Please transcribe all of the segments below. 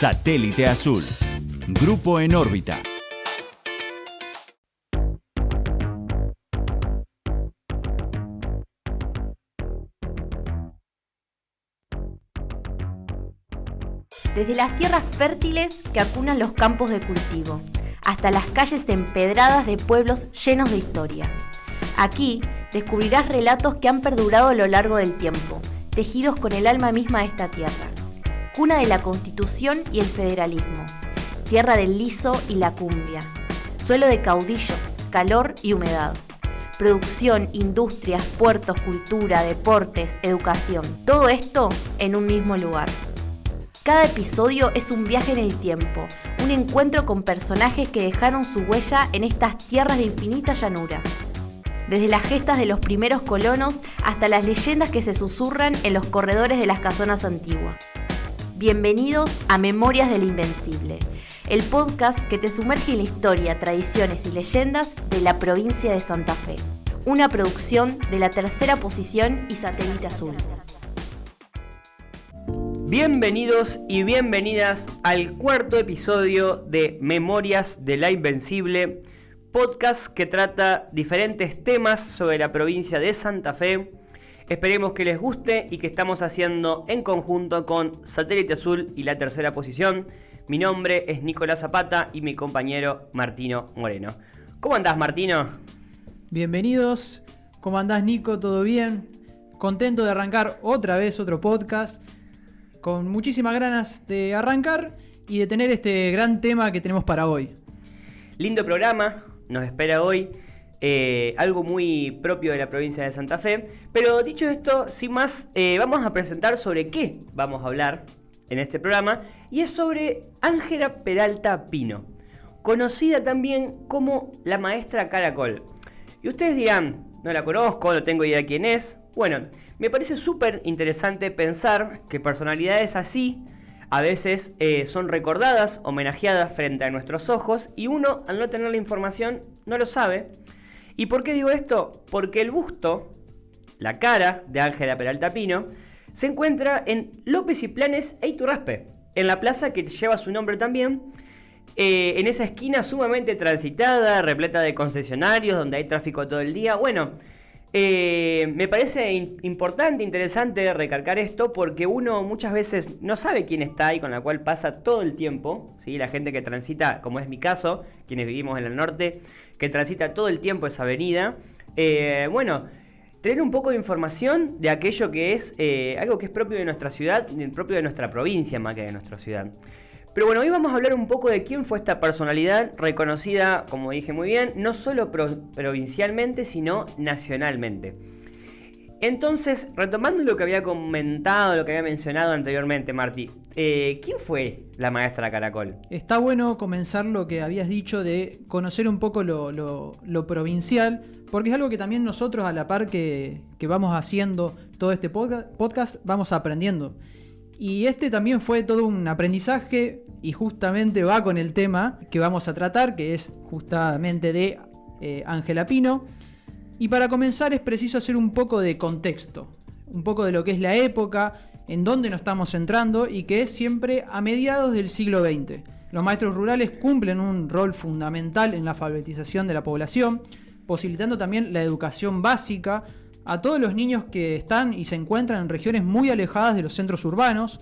Satélite Azul. Grupo en órbita. Desde las tierras fértiles que acunan los campos de cultivo, hasta las calles empedradas de pueblos llenos de historia. Aquí descubrirás relatos que han perdurado a lo largo del tiempo, tejidos con el alma misma de esta tierra. Cuna de la Constitución y el federalismo, tierra del liso y la cumbia, suelo de caudillos, calor y humedad. Producción, industrias, puertos, cultura, deportes, educación, todo esto en un mismo lugar. Cada episodio es un viaje en el tiempo, un encuentro con personajes que dejaron su huella en estas tierras de infinita llanura. Desde las gestas de los primeros colonos hasta las leyendas que se susurran en los corredores de las casonas antiguas. Bienvenidos a Memorias del Invencible, el podcast que te sumerge en la historia, tradiciones y leyendas de la provincia de Santa Fe. Una producción de La Tercera Posición y Satélite Azul. Bienvenidos y bienvenidas al cuarto episodio de Memorias de la Invencible, podcast que trata diferentes temas sobre la provincia de Santa Fe. Esperemos que les guste y que estamos haciendo en conjunto con Satélite Azul y La Tercera Posición. Mi nombre es Nicolás Zapata y mi compañero Martino Moreno. ¿Cómo andás, Martino? Bienvenidos, ¿cómo andás, Nico? ¿Todo bien? Contento de arrancar otra vez otro podcast, con muchísimas ganas de arrancar y de tener este gran tema que tenemos para hoy. Lindo programa nos espera hoy, algo muy propio de la provincia de Santa Fe. Pero dicho esto, sin más, vamos a presentar sobre qué vamos a hablar en este programa, y es sobre Ángela Peralta Pino, conocida también como la maestra Caracol. Y ustedes dirán, no la conozco, no tengo idea quién es. Bueno, me parece súper interesante pensar que personalidades así a veces son recordadas, homenajeadas frente a nuestros ojos, y uno, al no tener la información, no lo sabe. ¿Y por qué digo esto? Porque el busto, la cara de Ángela Peralta Pino, se encuentra en López y Planes e Iturraspe, en la plaza que lleva su nombre también, en esa esquina sumamente transitada, repleta de concesionarios, donde hay tráfico todo el día. Bueno, me parece importante, interesante recalcar esto, porque uno muchas veces no sabe quién está ahí, con la cual pasa todo el tiempo, ¿sí? La gente que transita, como es mi caso, quienes vivimos en el norte, que transita todo el tiempo esa avenida. Bueno, tener un poco de información de aquello que es algo que es propio de nuestra ciudad, propio de nuestra provincia más que de nuestra ciudad. Pero bueno, hoy vamos a hablar un poco de quién fue esta personalidad reconocida, como dije muy bien, no solo provincialmente, sino nacionalmente. Entonces, retomando lo que había comentado, lo que había mencionado anteriormente, Martí, ¿quién fue la maestra Caracol? Está bueno comenzar lo que habías dicho de conocer un poco lo provincial, porque es algo que también nosotros, a la par que vamos haciendo todo este podcast, vamos aprendiendo. Y este también fue todo un aprendizaje y justamente va con el tema que vamos a tratar, que es justamente de Ángela Pino. Y para comenzar es preciso hacer un poco de contexto, un poco de lo que es la época, en donde nos estamos centrando, y que es siempre a mediados del siglo XX. Los maestros rurales cumplen un rol fundamental en la alfabetización de la población, posibilitando también la educación básica a todos los niños que están y se encuentran en regiones muy alejadas de los centros urbanos.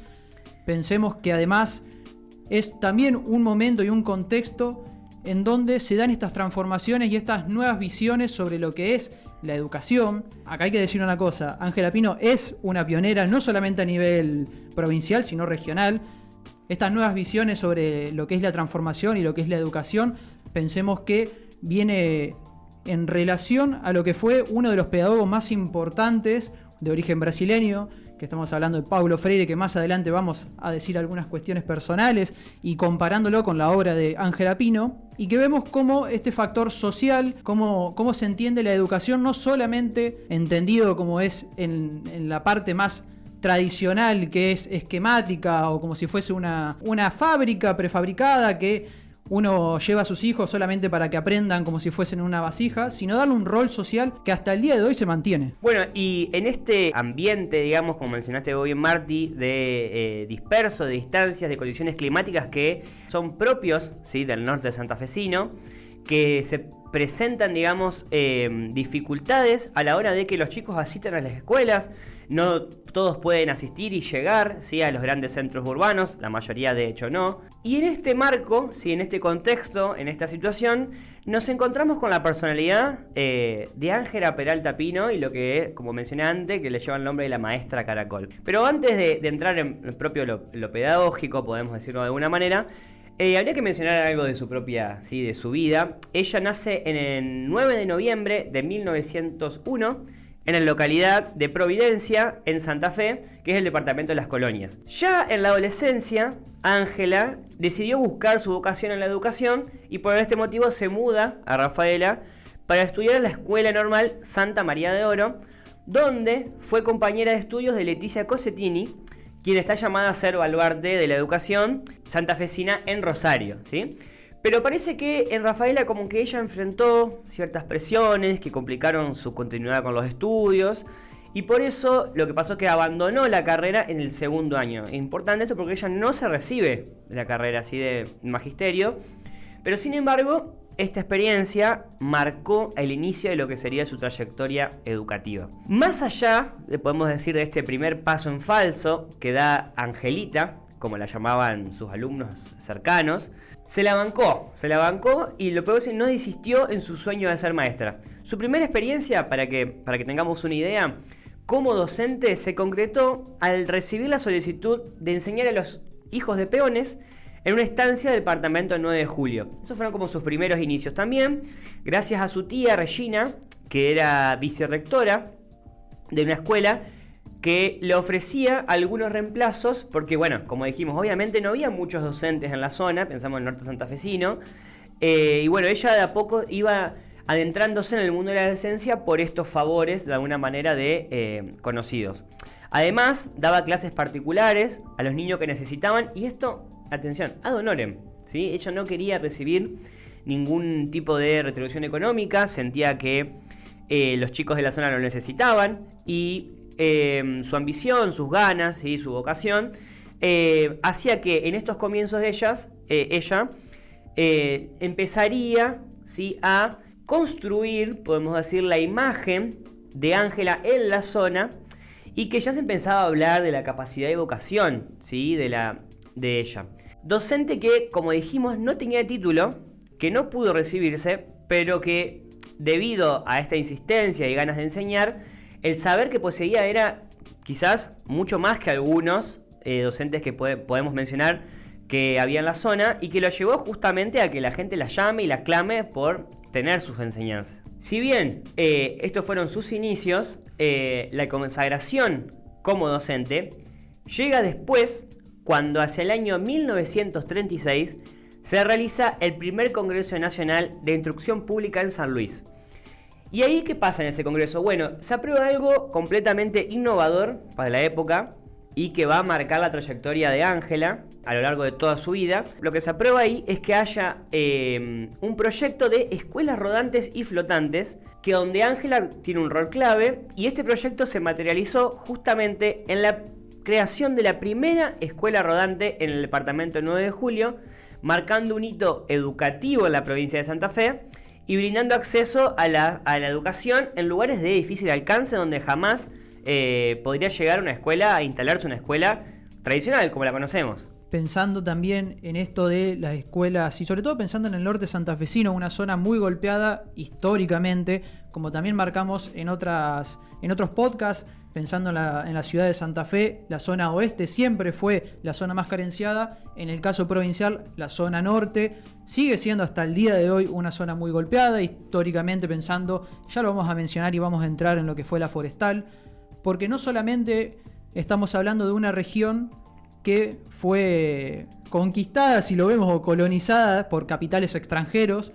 Pensemos que además es también un momento y un contexto en donde se dan estas transformaciones y estas nuevas visiones sobre lo que es la educación. Acá hay que decir una cosa, Ángela Pino es una pionera no solamente a nivel provincial, sino regional. Estas nuevas visiones sobre lo que es la transformación y lo que es la educación, pensemos que viene en relación a lo que fue uno de los pedagogos más importantes de origen brasileño, que estamos hablando de Paulo Freire, que más adelante vamos a decir algunas cuestiones personales y comparándolo con la obra de Ángela Pino, y que vemos cómo este factor social, cómo se entiende la educación, no solamente entendido como es en la parte más tradicional, que es esquemática, o como si fuese una fábrica prefabricada que uno lleva a sus hijos solamente para que aprendan como si fuesen una vasija, sino darle un rol social que hasta el día de hoy se mantiene. Bueno, y en este ambiente, digamos, como mencionaste vos bien, Marti, de disperso, de distancias, de condiciones climáticas que son propios, ¿sí?, del norte santafesino, que se presentan, digamos, dificultades a la hora de que los chicos asistan a las escuelas. No todos pueden asistir y llegar, ¿sí?, a los grandes centros urbanos, la mayoría de hecho no. Y en este marco, ¿sí?, en este contexto, en esta situación, nos encontramos con la personalidad de Ángela Peralta Pino y lo que, como mencioné antes, que le lleva el nombre de la maestra Caracol. Pero antes de entrar en propio lo pedagógico, podemos decirlo de alguna manera, habría que mencionar algo de su propia, ¿sí?, de su vida. Ella nace en el 9 de noviembre de 1901 en la localidad de Providencia, en Santa Fe, que es el departamento de Las Colonias. Ya en la adolescencia, Ángela decidió buscar su vocación en la educación y por este motivo se muda a Rafaela para estudiar en la Escuela Normal Santa María de Oro, donde fue compañera de estudios de Leticia Cosettini, quien está llamada a ser baluarte de la educación santafesina en Rosario, ¿sí? Pero parece que en Rafaela como que ella enfrentó ciertas presiones que complicaron su continuidad con los estudios y por eso lo que pasó es que abandonó la carrera en el segundo año. Es importante esto porque ella no se recibe de la carrera así de magisterio, pero sin embargo esta experiencia marcó el inicio de lo que sería su trayectoria educativa. Más allá, podemos decir, de este primer paso en falso que da Angelita, como la llamaban sus alumnos cercanos, se la bancó y lo peor es que no desistió en su sueño de ser maestra. Su primera experiencia, para que tengamos una idea, como docente se concretó al recibir la solicitud de enseñar a los hijos de peones en una estancia del departamento 9 de julio. Esos fueron como sus primeros inicios. También, gracias a su tía Regina, que era vicerrectora de una escuela, que le ofrecía algunos reemplazos, porque bueno, como dijimos, obviamente no había muchos docentes en la zona, pensamos en el norte santafesino, y bueno, ella de a poco iba adentrándose en el mundo de la docencia por estos favores, de alguna manera, de conocidos. Además, daba clases particulares a los niños que necesitaban, y esto, atención, ad honorem, ¿sí? Ella no quería recibir ningún tipo de retribución económica, sentía que los chicos de la zona lo necesitaban, y su ambición, sus ganas, ¿sí?, su vocación, hacía que en estos comienzos de ella empezaría, ¿sí?, a construir, podemos decir, la imagen de Ángela en la zona y que ya se empezaba a hablar de la capacidad de vocación, ¿sí?, de ella. Docente que, como dijimos, no tenía título, que no pudo recibirse, pero que debido a esta insistencia y ganas de enseñar, el saber que poseía era quizás mucho más que algunos docentes que podemos mencionar que había en la zona y que lo llevó justamente a que la gente la llame y la clame por tener sus enseñanzas. Si bien estos fueron sus inicios, la consagración como docente llega después cuando hacia el año 1936 se realiza el primer Congreso Nacional de Instrucción Pública en San Luis. ¿Y ahí qué pasa en ese congreso? Bueno, se aprueba algo completamente innovador para la época y que va a marcar la trayectoria de Ángela a lo largo de toda su vida. Lo que se aprueba ahí es que haya un proyecto de escuelas rodantes y flotantes, que donde Ángela tiene un rol clave, y este proyecto se materializó justamente en la creación de la primera escuela rodante en el departamento 9 de julio, marcando un hito educativo en la provincia de Santa Fe, y brindando acceso a la educación en lugares de difícil alcance donde jamás podría llegar una escuela a instalarse una escuela tradicional como la conocemos. Pensando también en esto de las escuelas y sobre todo pensando en el norte santafesino, una zona muy golpeada históricamente, como también marcamos en otros podcasts, pensando en la ciudad de Santa Fe, la zona oeste siempre fue la zona más carenciada. En el caso provincial, la zona norte sigue siendo hasta el día de hoy una zona muy golpeada, históricamente pensando, ya lo vamos a mencionar y vamos a entrar en lo que fue la forestal, porque no solamente estamos hablando de una región que fue conquistada, si lo vemos, o colonizada por capitales extranjeros,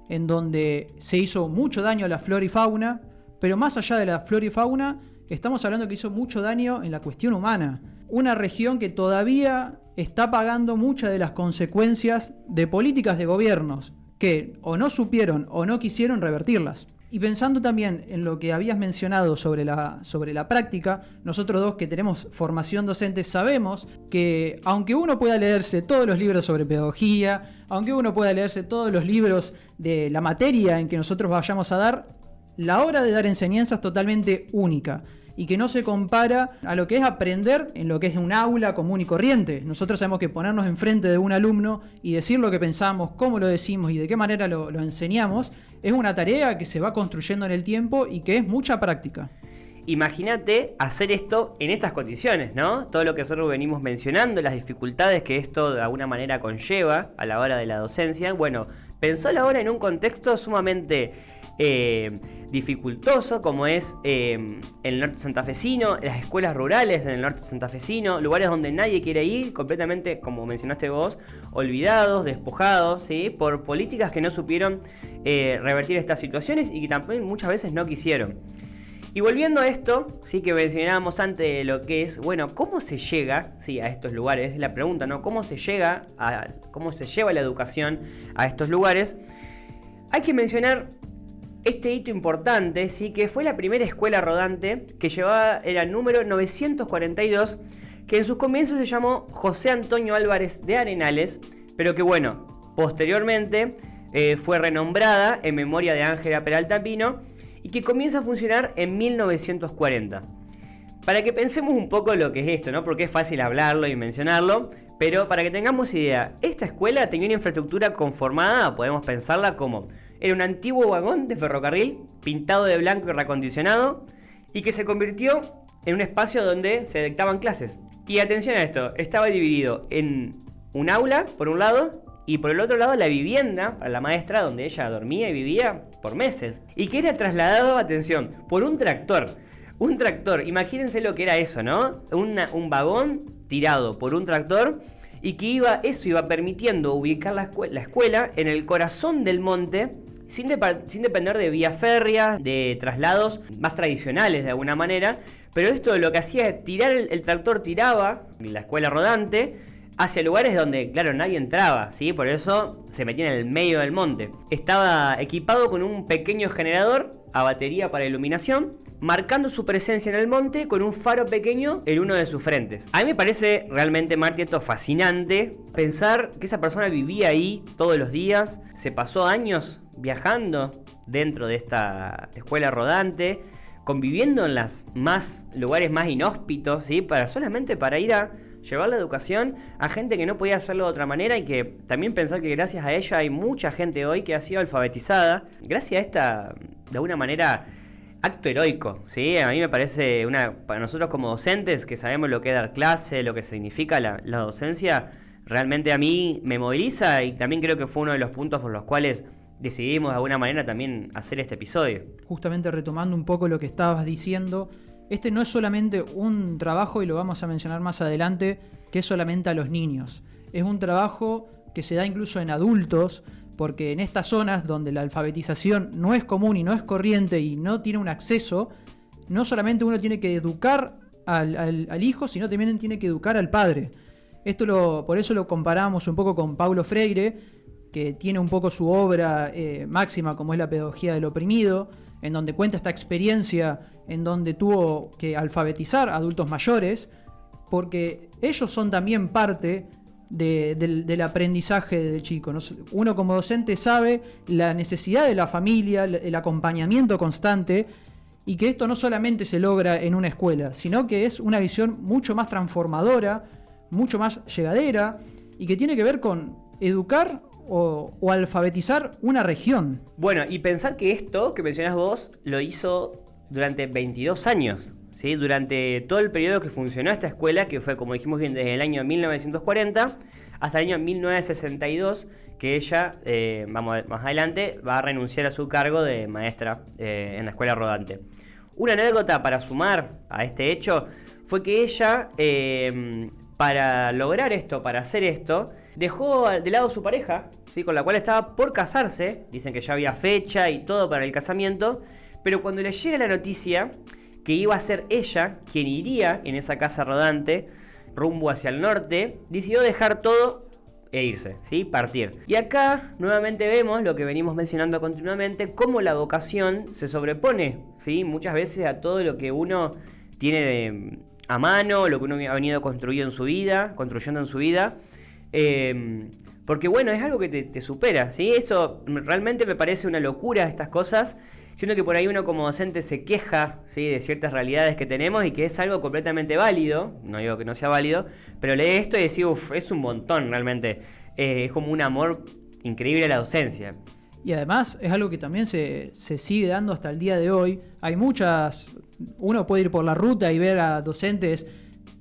en donde se hizo mucho daño a la flora y fauna, pero más allá de la flora y fauna, estamos hablando que hizo mucho daño en la cuestión humana. Una región que todavía está pagando muchas de las consecuencias de políticas de gobiernos que o no supieron o no quisieron revertirlas. Y pensando también en lo que habías mencionado sobre la práctica, nosotros dos que tenemos formación docente sabemos que aunque uno pueda leerse todos los libros sobre pedagogía, aunque uno pueda leerse todos los libros de la materia en que nosotros vayamos a dar, la hora de dar enseñanza es totalmente única y que no se compara a lo que es aprender en lo que es un aula común y corriente. Nosotros sabemos que ponernos enfrente de un alumno y decir lo que pensamos, cómo lo decimos y de qué manera lo enseñamos, es una tarea que se va construyendo en el tiempo y que es mucha práctica. Imagínate hacer esto en estas condiciones, ¿no? Todo lo que nosotros venimos mencionando, las dificultades que esto de alguna manera conlleva a la hora de la docencia. Bueno, pensalo ahora en un contexto sumamente dificultoso como es el norte santafesino, las escuelas rurales en el norte santafesino, lugares donde nadie quiere ir, completamente, como mencionaste vos, olvidados, despojados, ¿sí? Por políticas que no supieron revertir estas situaciones y que también muchas veces no quisieron. Y volviendo a esto, sí, que mencionábamos antes de lo que es, bueno, ¿cómo se llega, sí, a estos lugares? Es la pregunta, ¿no? ¿Cómo se lleva la educación a estos lugares? Hay que mencionar este hito importante, sí, que fue la primera escuela rodante que era el número 942, que en sus comienzos se llamó José Antonio Álvarez de Arenales, pero que bueno, posteriormente fue renombrada en memoria de Ángela Peralta Pino y que comienza a funcionar en 1940. Para que pensemos un poco lo que es esto, ¿no? Porque es fácil hablarlo y mencionarlo, pero para que tengamos idea, esta escuela tenía una infraestructura conformada, podemos pensarla como era un antiguo vagón de ferrocarril pintado de blanco y reacondicionado y que se convirtió en un espacio donde se dictaban clases. Y atención a esto, estaba dividido en un aula por un lado y por el otro lado la vivienda para la maestra donde ella dormía y vivía por meses. Y que era trasladado, atención, por un tractor. Un tractor, imagínense lo que era eso, ¿no? Un vagón tirado por un tractor y que iba permitiendo ubicar la escuela en el corazón del monte sin depender de vías férreas, de traslados más tradicionales de alguna manera, pero esto lo que hacía es tirar, el tractor tiraba la escuela rodante hacia lugares donde, claro, nadie entraba, ¿sí? Por eso se metía en el medio del monte. Estaba equipado con un pequeño generador a batería para iluminación, marcando su presencia en el monte con un faro pequeño en uno de sus frentes. A mí me parece realmente, Marti, esto fascinante, pensar que esa persona vivía ahí todos los días, se pasó años viajando dentro de esta escuela rodante, conviviendo en los lugares más inhóspitos, ¿sí? Solamente para ir a llevar la educación a gente que no podía hacerlo de otra manera y que también pensar que gracias a ella hay mucha gente hoy que ha sido alfabetizada, gracias a esta, de alguna manera, acto heroico, ¿sí? A mí me parece, para nosotros como docentes que sabemos lo que es dar clase, lo que significa la docencia, realmente a mí me moviliza y también creo que fue uno de los puntos por los cuales decidimos de alguna manera también hacer este episodio. Justamente retomando un poco lo que estabas diciendo, este no es solamente un trabajo, y lo vamos a mencionar más adelante, que es solamente a los niños. Es un trabajo que se da incluso en adultos, porque en estas zonas donde la alfabetización no es común y no es corriente y no tiene un acceso, no solamente uno tiene que educar al hijo, sino también tiene que educar al padre. Por eso lo comparamos un poco con Paulo Freire, que tiene un poco su obra máxima, como es la pedagogía del oprimido, en donde cuenta esta experiencia en donde tuvo que alfabetizar a adultos mayores, porque ellos son también parte del aprendizaje del chico. Uno como docente sabe la necesidad de la familia, el acompañamiento constante, y que esto no solamente se logra en una escuela, sino que es una visión mucho más transformadora, mucho más llegadera, y que tiene que ver con educar o alfabetizar una región. Bueno, y pensar que esto que mencionás vos lo hizo durante 22 años, ¿sí? Durante todo el periodo que funcionó esta escuela, que fue, como dijimos bien, desde el año 1940 hasta el año 1962, que ella, más adelante, va a renunciar a su cargo de maestra en la escuela rodante. Una anécdota para sumar a este hecho fue que ella, para lograr esto, para hacer esto, dejó de lado a su pareja, ¿sí? Con la cual estaba por casarse. Dicen que ya había fecha y todo para el casamiento, pero cuando le llega la noticia que iba a ser ella quien iría en esa casa rodante, rumbo hacia el norte, decidió dejar todo e irse, ¿sí? Partir. Y acá nuevamente vemos lo que venimos mencionando continuamente, cómo la vocación se sobrepone, ¿sí? Muchas veces a todo lo que uno tiene a mano, lo que uno ha venido construyendo en su vida, porque bueno, es algo que te supera, ¿sí? Eso realmente me parece una locura, estas cosas. Siento que por ahí uno como docente se queja, ¿sí? De ciertas realidades que tenemos y que es algo completamente válido, no digo que no sea válido, pero lee esto y decís, uff, es un montón realmente. Es como un amor increíble a la docencia. Y además es algo que también se sigue dando hasta el día de hoy. Hay muchas... Uno puede ir por la ruta y ver a docentes,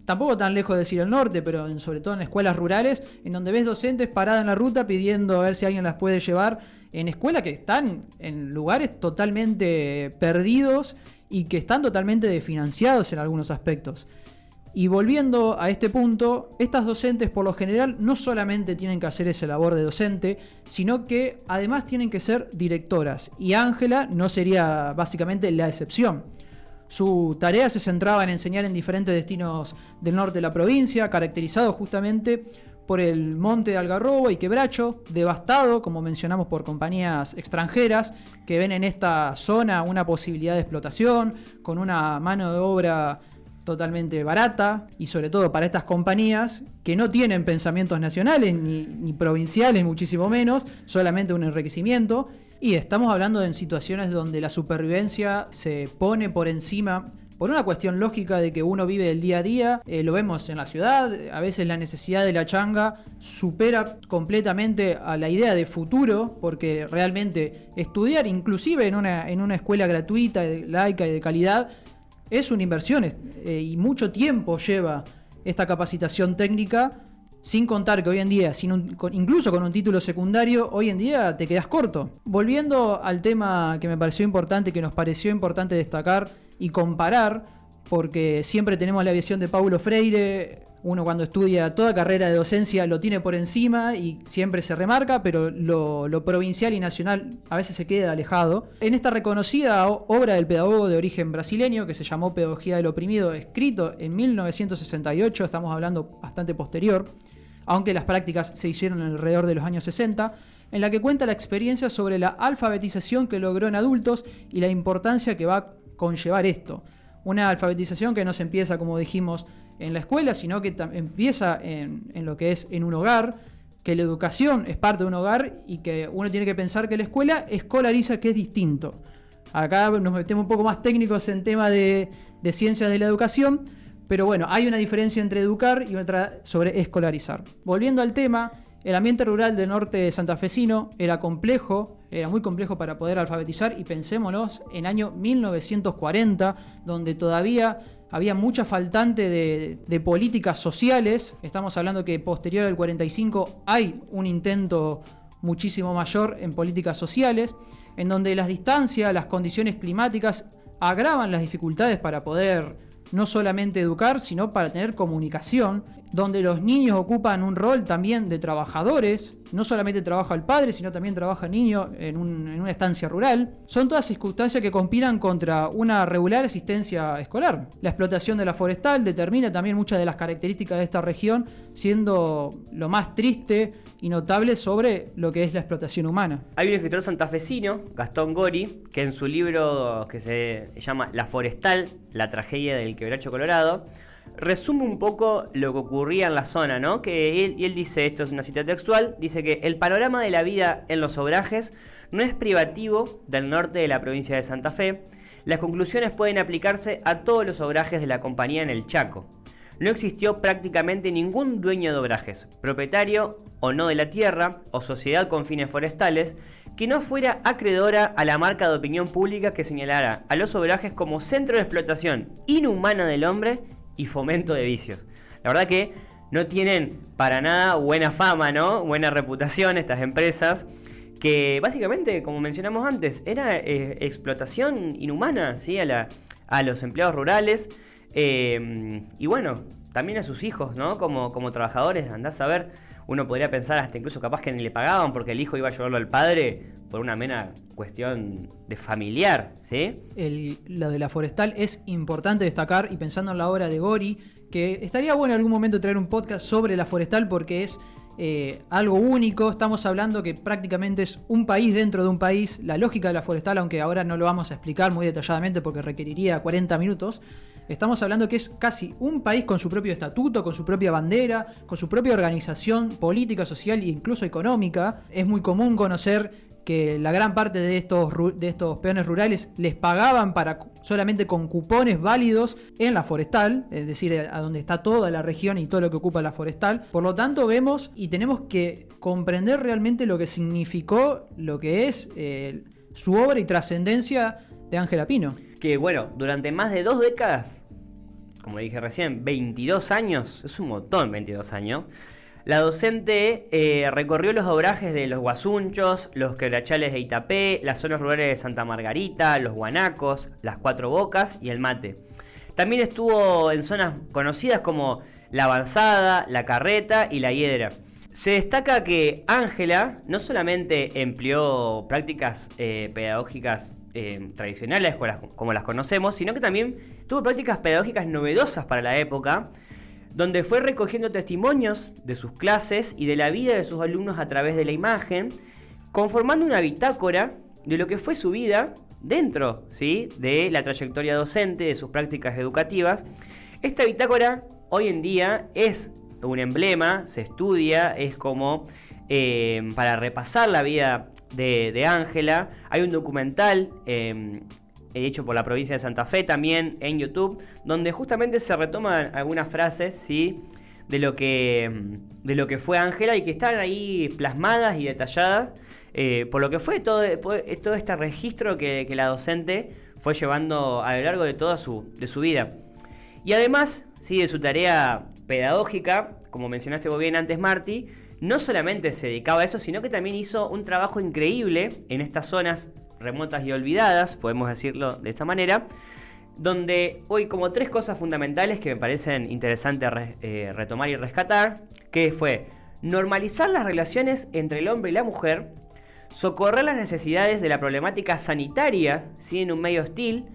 tampoco tan lejos de decir el norte, pero sobre todo en escuelas rurales, en donde ves docentes paradas en la ruta pidiendo a ver si alguien las puede llevar, en escuelas que están en lugares totalmente perdidos y que están totalmente desfinanciados en algunos aspectos. Y volviendo a este punto, estas docentes por lo general no solamente tienen que hacer esa labor de docente, sino que además tienen que ser directoras. Y Ángela no sería básicamente la excepción. Su tarea se centraba en enseñar en diferentes destinos del norte de la provincia, caracterizado justamente por el monte de Algarrobo y Quebracho, devastado, como mencionamos, por compañías extranjeras que ven en esta zona una posibilidad de explotación, con una mano de obra totalmente barata, y sobre todo para estas compañías que no tienen pensamientos nacionales ni provinciales, muchísimo menos, solamente un enriquecimiento. Y estamos hablando en situaciones donde la supervivencia se pone por encima por una cuestión lógica de que uno vive del día a día. Lo vemos en la ciudad, a veces la necesidad de la changa supera completamente a la idea de futuro, porque realmente estudiar, inclusive en una escuela gratuita, laica y de calidad, es una inversión, y mucho tiempo lleva esta capacitación técnica, sin contar que hoy en día, incluso con un título secundario, hoy en día te quedas corto. Volviendo al tema que me pareció importante, que nos pareció importante destacar y comparar, porque siempre tenemos la visión de Paulo Freire. Uno cuando estudia toda carrera de docencia lo tiene por encima y siempre se remarca, pero lo provincial y nacional a veces se queda alejado. En esta reconocida obra del pedagogo de origen brasileño, que se llamó Pedagogía del Oprimido, escrito en 1968, estamos hablando bastante posterior, aunque las prácticas se hicieron alrededor de los años 60, en la que cuenta la experiencia sobre la alfabetización que logró en adultos y la importancia que va a conllevar esto. Una alfabetización que no se empieza, como dijimos, en la escuela, sino que empieza en lo que es en un hogar, que la educación es parte de un hogar y que uno tiene que pensar que la escuela escolariza, que es distinto. Acá nos metemos un poco más técnicos en tema de ciencias de la educación, pero bueno, hay una diferencia entre educar y otra sobre escolarizar. Volviendo al tema, el ambiente rural del norte santafesino era muy complejo para poder alfabetizar, y pensémonos en año 1940, donde todavía había mucha faltante de políticas sociales. Estamos hablando que posterior al 45 hay un intento muchísimo mayor en políticas sociales, en donde las distancias, las condiciones climáticas agravan las dificultades para poder no solamente educar, sino para tener comunicación, donde los niños ocupan un rol también de trabajadores. No solamente trabaja el padre, sino también trabaja el niño en una estancia rural. Son todas circunstancias que conspiran contra una regular asistencia escolar. La explotación de la forestal determina también muchas de las características de esta región, siendo lo más triste y notable sobre lo que es la explotación humana. Hay un escritor santafesino, Gastón Gori, que en su libro que se llama La Forestal, la tragedia del Quebracho Colorado, resume un poco lo que ocurría en la zona, ¿no? Que él dice, esto es una cita textual, dice que el panorama de la vida en los obrajes no es privativo del norte de la provincia de Santa Fe. Las conclusiones pueden aplicarse a todos los obrajes de la compañía en el Chaco. No existió prácticamente ningún dueño de obrajes, propietario o no de la tierra, o sociedad con fines forestales, que no fuera acreedora a la marca de opinión pública que señalara a los obrajes como centro de explotación inhumana del hombre y fomento de vicios. La verdad que no tienen para nada buena fama, ¿no? Buena reputación estas empresas, que básicamente, como mencionamos antes, era explotación inhumana, ¿sí? A los empleados rurales, y bueno, también a sus hijos, ¿no? Como trabajadores. Andás a ver, uno podría pensar hasta incluso capaz que ni le pagaban porque el hijo iba a llevarlo al padre por una mera cuestión de familiar, ¿sí? Lo de la forestal es importante destacar, y pensando en la obra de Gori, que estaría bueno en algún momento traer un podcast sobre la forestal porque es algo único. Estamos hablando que prácticamente es un país dentro de un país. La lógica de la forestal, aunque ahora no lo vamos a explicar muy detalladamente porque requeriría 40 minutos, estamos hablando que es casi un país con su propio estatuto, con su propia bandera, con su propia organización política, social e incluso económica. Es muy común conocer que la gran parte de estos peones rurales les pagaban solamente con cupones válidos en la forestal, es decir, a donde está toda la región y todo lo que ocupa la forestal. Por lo tanto, vemos y tenemos que comprender realmente lo que significó, lo que es su obra y trascendencia de Ángela Pino. Que bueno, durante más de 2 décadas, como dije recién, 22 años, es un montón 22 años, la docente recorrió los obrajes de los Guasunchos, los quebrachales de Itapé, las zonas rurales de Santa Margarita, los Guanacos, las Cuatro Bocas y el Mate. También estuvo en zonas conocidas como La Avanzada, La Carreta y La Hiedra. Se destaca que Ángela no solamente empleó prácticas pedagógicas tradicionales como las conocemos, sino que también tuvo prácticas pedagógicas novedosas para la época, donde fue recogiendo testimonios de sus clases y de la vida de sus alumnos a través de la imagen, conformando una bitácora de lo que fue su vida dentro, ¿sí?, de la trayectoria docente, de sus prácticas educativas. Esta bitácora hoy en día es un emblema, se estudia, es como para repasar la vida de Ángela. Hay un documental hecho por la provincia de Santa Fe también en YouTube, donde justamente se retoman algunas frases, ¿sí?, de lo que fue Ángela y que están ahí plasmadas y detalladas por lo que fue todo este registro que la docente fue llevando a lo largo de toda su vida. Y además, sí, de su tarea pedagógica, como mencionaste vos bien antes, Marti, no solamente se dedicaba a eso, sino que también hizo un trabajo increíble en estas zonas remotas y olvidadas, podemos decirlo de esta manera, donde hoy como 3 cosas fundamentales que me parecen interesantes retomar y rescatar, que fue normalizar las relaciones entre el hombre y la mujer, socorrer las necesidades de la problemática sanitaria, ¿sí?, en un medio hostil,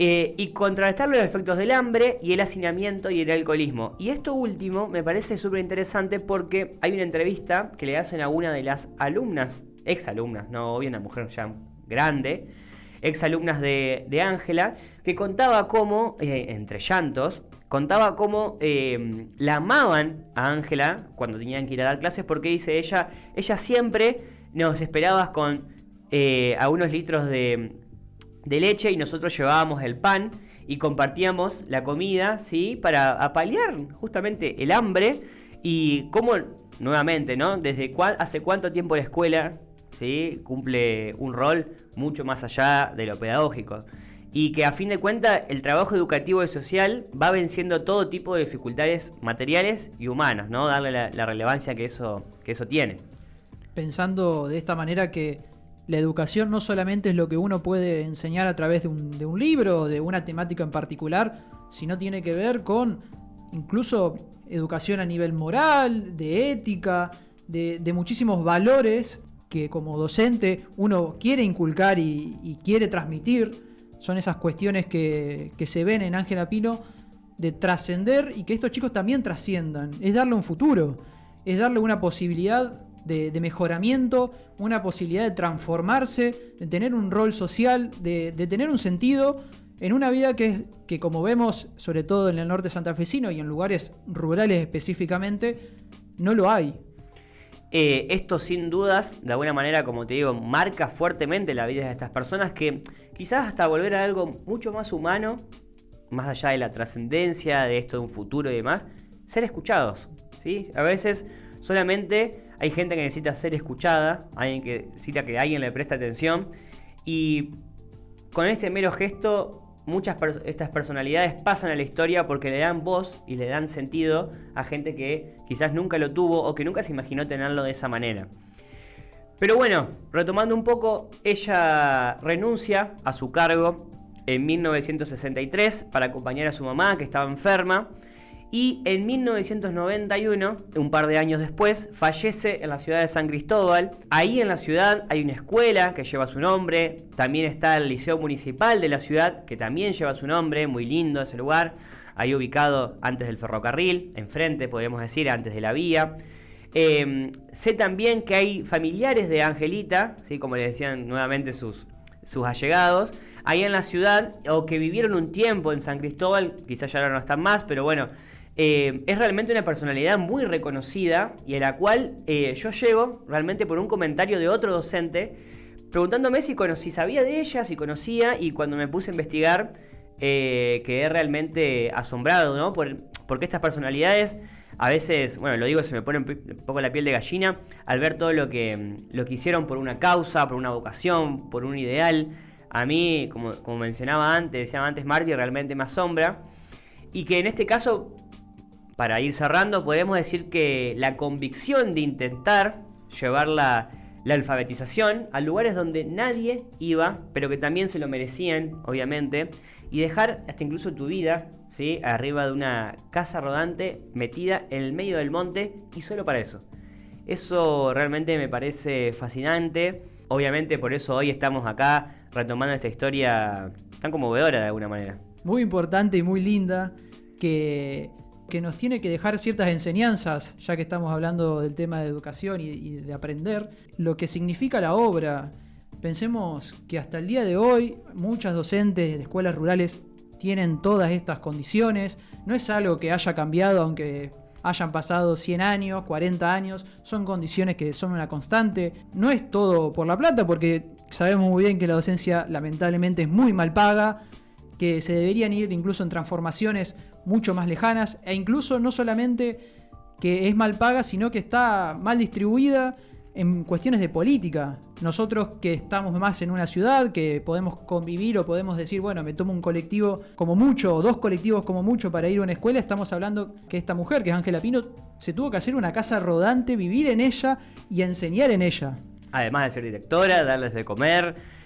y contrarrestar los efectos del hambre y el hacinamiento y el alcoholismo. Y esto último me parece súper interesante porque hay una entrevista que le hacen a una de las alumnas, exalumnas, no obvio, una mujer ya grande, exalumnas de Ángela, que contaba cómo, entre llantos, contaba cómo la amaban a Ángela cuando tenían que ir a dar clases, porque dice ella siempre nos esperaba con a unos litros de leche y nosotros llevábamos el pan y compartíamos la comida, ¿sí?, para paliar justamente el hambre. Y cómo, nuevamente, ¿no?, hace cuánto tiempo la escuela, ¿sí?, cumple un rol mucho más allá de lo pedagógico, y que a fin de cuentas el trabajo educativo y social va venciendo todo tipo de dificultades materiales y humanas, ¿no?, darle la relevancia que eso tiene. Pensando de esta manera que la educación no solamente es lo que uno puede enseñar a través de un libro o de una temática en particular, sino tiene que ver con incluso educación a nivel moral, de ética, de muchísimos valores que como docente uno quiere inculcar y quiere transmitir. Son esas cuestiones que se ven en Ángela Pino, de trascender y que estos chicos también trasciendan. Es darle un futuro, es darle una posibilidad de mejoramiento, una posibilidad de transformarse, de tener un rol social, de tener un sentido en una vida que como vemos, sobre todo en el norte santafesino y en lugares rurales específicamente, no lo hay. Esto sin dudas, de alguna manera, como te digo, marca fuertemente la vida de estas personas, que quizás hasta volver a algo mucho más humano, más allá de la trascendencia, de esto de un futuro y demás, ser escuchados, ¿sí? A veces solamente hay gente que necesita ser escuchada, alguien que necesita que alguien le preste atención, y con este mero gesto estas personalidades pasan a la historia porque le dan voz y le dan sentido a gente que quizás nunca lo tuvo o que nunca se imaginó tenerlo de esa manera. Pero bueno, retomando un poco, ella renuncia a su cargo en 1963 para acompañar a su mamá, que estaba enferma, y en 1991, un par de años después, fallece en la ciudad de San Cristóbal. Ahí en la ciudad hay una escuela que lleva su nombre, también está el Liceo Municipal de la ciudad, que también lleva su nombre, muy lindo ese lugar. ahí ubicado antes del ferrocarril, enfrente, podemos decir, antes de la vía. Sé también que hay familiares de Angelita, ¿sí? Como le decían nuevamente sus allegados, ahí en la ciudad, o que vivieron un tiempo en San Cristóbal, quizás ya ahora no están más, pero bueno, es realmente una personalidad muy reconocida y a la cual yo llego realmente por un comentario de otro docente, preguntándome si sabía de ella, si conocía, y cuando me puse a investigar, quedé realmente asombrado, ¿no? Porque estas personalidades, a veces, bueno, lo digo, se me pone un poco la piel de gallina al ver todo lo que hicieron por una causa, por una vocación, por un ideal. A mí, como decía antes Marty, realmente me asombra. Y que en este caso, para ir cerrando, podemos decir que la convicción de intentar llevar la alfabetización a lugares donde nadie iba, pero que también se lo merecían, obviamente, y dejar hasta incluso tu vida, ¿sí?, arriba de una casa rodante metida en el medio del monte, y solo para eso. Eso realmente me parece fascinante. Obviamente por eso hoy estamos acá retomando esta historia tan conmovedora de alguna manera. Muy importante y muy linda, que nos tiene que dejar ciertas enseñanzas, ya que estamos hablando del tema de educación y de aprender, lo que significa la obra. Pensemos que hasta el día de hoy muchas docentes de escuelas rurales tienen todas estas condiciones. No es algo que haya cambiado aunque hayan pasado 100 años, 40 años, son condiciones que son una constante. No es todo por la plata, porque sabemos muy bien que la docencia lamentablemente es muy mal paga, que se deberían ir incluso en transformaciones mucho más lejanas, e incluso no solamente que es mal paga, sino que está mal distribuida en cuestiones de política. Nosotros que estamos más en una ciudad, que podemos convivir o podemos decir, bueno, me tomo un colectivo como mucho, o 2 colectivos como mucho para ir a una escuela, estamos hablando que esta mujer, que es Ángela Pino, se tuvo que hacer una casa rodante, vivir en ella y enseñar en ella. Además de ser directora, darles de comer.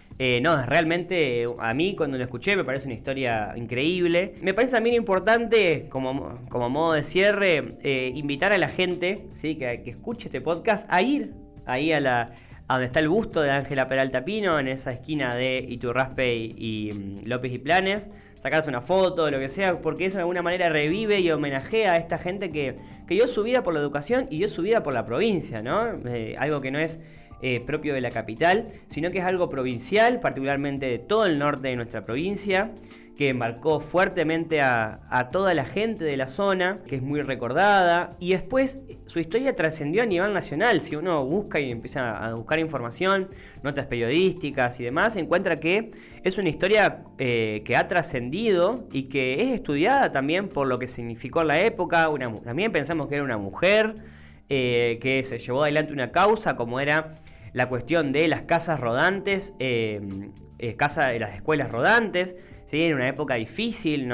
No, realmente a mí cuando lo escuché me parece una historia increíble. Me parece también importante, como modo de cierre, invitar a la gente, ¿sí?, que escuche este podcast a ir ahí a donde está el busto de Ángela Peralta Pino, en esa esquina de Iturraspe y López y Planes, sacarse una foto, lo que sea, porque eso de alguna manera revive y homenajea a esta gente que dio su vida por la educación y dio su vida por la provincia, ¿no? Algo que no es propio de la capital, sino que es algo provincial, particularmente de todo el norte de nuestra provincia, que embarcó fuertemente a toda la gente de la zona, que es muy recordada, y después su historia trascendió a nivel nacional. Si uno busca y empieza a buscar información, notas periodísticas y demás, se encuentra que es una historia que ha trascendido y que es estudiada también por lo que significó en la época. También pensamos que era una mujer que se llevó adelante una causa, como era la cuestión de las casas rodantes, de las escuelas rodantes, ¿sí? En una época difícil,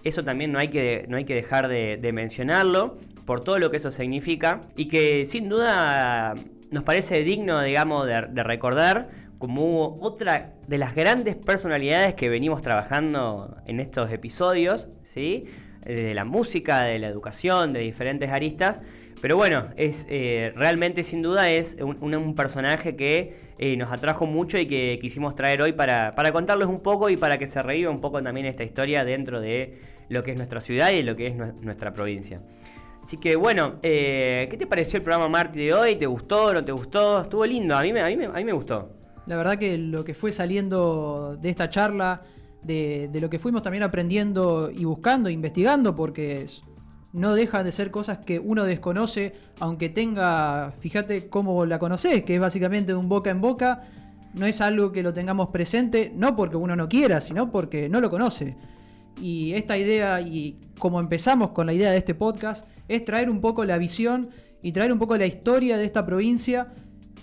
eso también no hay que dejar de mencionarlo, por todo lo que eso significa, y que sin duda nos parece digno, digamos, de recordar como otra de las grandes personalidades que venimos trabajando en estos episodios, ¿sí?, de la música, de la educación, de diferentes aristas. Pero bueno, realmente sin duda es un personaje que nos atrajo mucho y que quisimos traer hoy para contarles un poco y para que se reviva un poco también esta historia dentro de lo que es nuestra ciudad y lo que es nuestra provincia. Así que bueno, ¿qué te pareció el programa Marty de hoy? ¿Te gustó? ¿No te gustó? Estuvo lindo, a mí me gustó. La verdad que lo que fue saliendo de esta charla, de lo que fuimos también aprendiendo y buscando, investigando, porque no dejan de ser cosas que uno desconoce, aunque tenga, fíjate cómo la conocés, que es básicamente de un boca en boca. No es algo que lo tengamos presente, no porque uno no quiera, sino porque no lo conoce. Y esta idea, y como empezamos con la idea de este podcast, es traer un poco la visión y traer un poco la historia de esta provincia,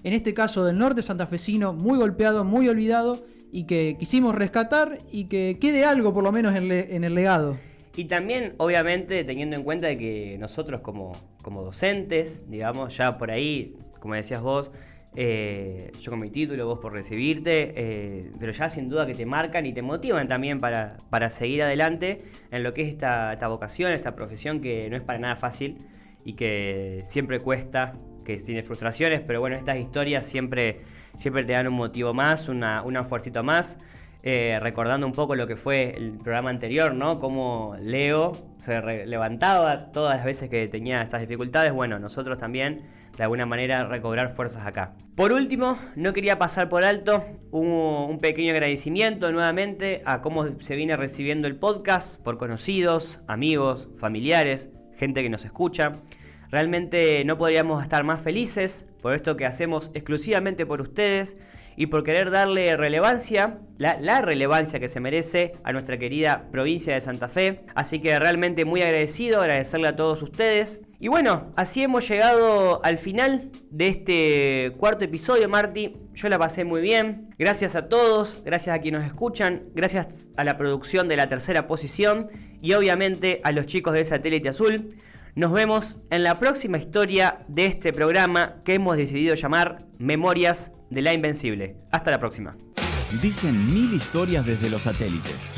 en este caso del norte santafesino, muy golpeado, muy olvidado, y que quisimos rescatar y que quede algo por lo menos en el legado. Y también, obviamente, teniendo en cuenta de que nosotros como docentes, digamos, ya por ahí, como decías vos, yo con mi título, vos por recibirte, pero ya sin duda que te marcan y te motivan también para seguir adelante en lo que es esta vocación, esta profesión que no es para nada fácil y que siempre cuesta, que tiene frustraciones, pero bueno, estas historias siempre te dan un motivo más, una fuercita más. recordando un poco lo que fue el programa anterior, ¿no? Cómo Leo se levantaba todas las veces que tenía estas dificultades. Bueno, nosotros también, de alguna manera, recobrar fuerzas acá. Por último, no quería pasar por alto un pequeño agradecimiento nuevamente a cómo se viene recibiendo el podcast por conocidos, amigos, familiares, gente que nos escucha. Realmente no podríamos estar más felices por esto que hacemos exclusivamente por ustedes y por querer darle relevancia, la relevancia que se merece a nuestra querida provincia de Santa Fe. Así que realmente muy agradecido, agradecerle a todos ustedes. Y bueno, así hemos llegado al final de este cuarto episodio, Marti. Yo la pasé muy bien. Gracias a todos, gracias a quienes nos escuchan, gracias a la producción de La Tercera Posición y obviamente a los chicos de Satélite Azul. Nos vemos en la próxima historia de este programa que hemos decidido llamar Memorias de la Invencible. Hasta la próxima. Dicen 1000 historias desde los satélites.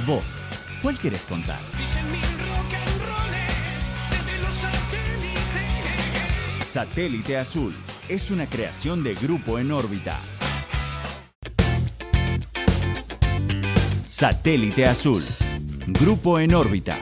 Vos, ¿cuál querés contar? Dicen 1000 rock and rolls desde los satélites. Satélite Azul es una creación de Grupo en órbita. Satélite Azul. Grupo en órbita.